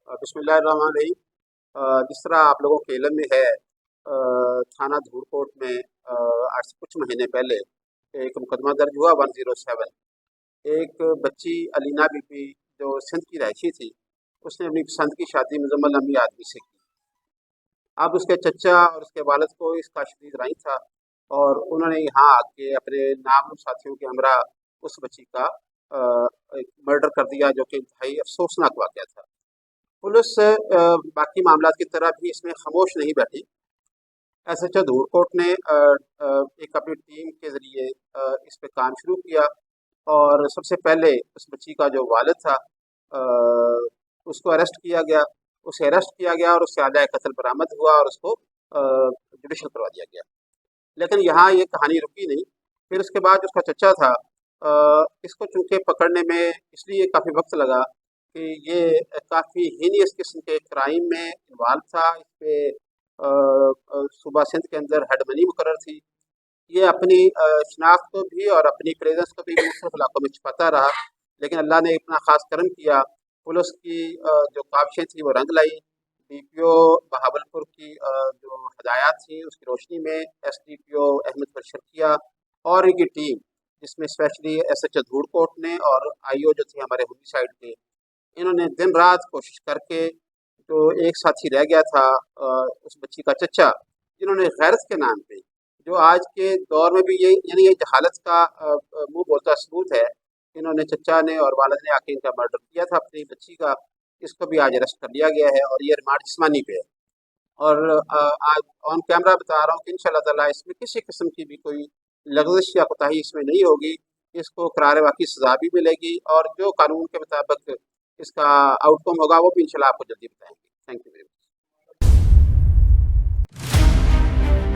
بسم اللہ الرحمن الرحیم۔ جس طرح آپ لوگوں کے علم میں ہے، تھانہ دھور کوٹ میں آج سے کچھ مہینے پہلے ایک مقدمہ درج ہوا 107۔ ایک بچی علینا بی بی جو سندھ کی رہائشی تھی، اس نے اپنی پسند کی شادی مزمل امی آدمی سے کی۔ اب اس کے چچا اور اس کے والد کو اس کا شدید رنج تھا، اور انہوں نے یہاں آ کے اپنے نامعلوم ساتھیوں کے ہمراہ اس بچی کا ایک مرڈر کر دیا، جو کہ انتہائی افسوسناک واقعہ تھا۔ پولیس باقی معاملات کی طرح بھی اس میں خاموش نہیں بیٹھی۔ ایس ایچ او دھور کوٹ نے ایک اپنی ٹیم کے ذریعے اس پہ کام شروع کیا، اور سب سے پہلے اس بچی کا جو والد تھا اس کو اریسٹ کیا گیا۔ اسے اریسٹ کیا گیا اور اس سے آلۂ قتل برآمد ہوا اور اس کو جوڈیشل کروا دیا گیا۔ لیکن یہاں یہ کہانی رکی نہیں۔ پھر اس کے بعد اس کا چچا تھا، اس کو چونکہ پکڑنے میں اس لیے کافی وقت لگا کہ یہ کافی ہینیس قسم کے کرائم میں انوالو تھا۔ اس پہ صوبہ سندھ کے اندر ہیڈ منی مقرر تھی۔ یہ اپنی شناخت کو بھی اور اپنی پریزنس کو بھی مختلف علاقوں میں چھپاتا رہا، لیکن اللہ نے اتنا خاص کرم کیا۔ پولیس کی جو کاوشیں تھیں وہ رنگ لائی۔ ڈی پی او بہاول پور کی جو ہدایات تھیں اس کی روشنی میں ایس ڈی پی او احمد فرشرکیہ اور ان کی ٹیم، جس میں اسپیشلی ایس ایچ او دھور کوٹ نے اور آئی او جو تھے ہمارے ہومی سائڈ کے، انہوں نے دن رات کوشش کر کے جو ایک ساتھی رہ گیا تھا اس بچی کا چچا، جنہوں نے غیرت کے نام پہ، جو آج کے دور میں بھی یہ جہالت کا منہ بولتا ثبوت ہے، انہوں نے چچا نے اور والد نے آ کے ان کا مرڈر کیا تھا اپنی بچی کا۔ اس کو بھی آج اریسٹ کر لیا گیا ہے اور یہ ریمانڈ جسمانی پہ ہے۔ اور آج آن کیمرہ بتا رہا ہوں کہ انشاءاللہ تعالیٰ اس میں کسی قسم کی بھی کوئی لغزش یا کوتاہی اس میں نہیں ہوگی۔ اس کو قرار واقعی سزا بھی ملے گی، اور جو قانون کے مطابق اس کا آؤٹ کم ہوگا وہ بھی انشاءاللہ آپ کو جلدی بتائیں گے۔ Thank you very much.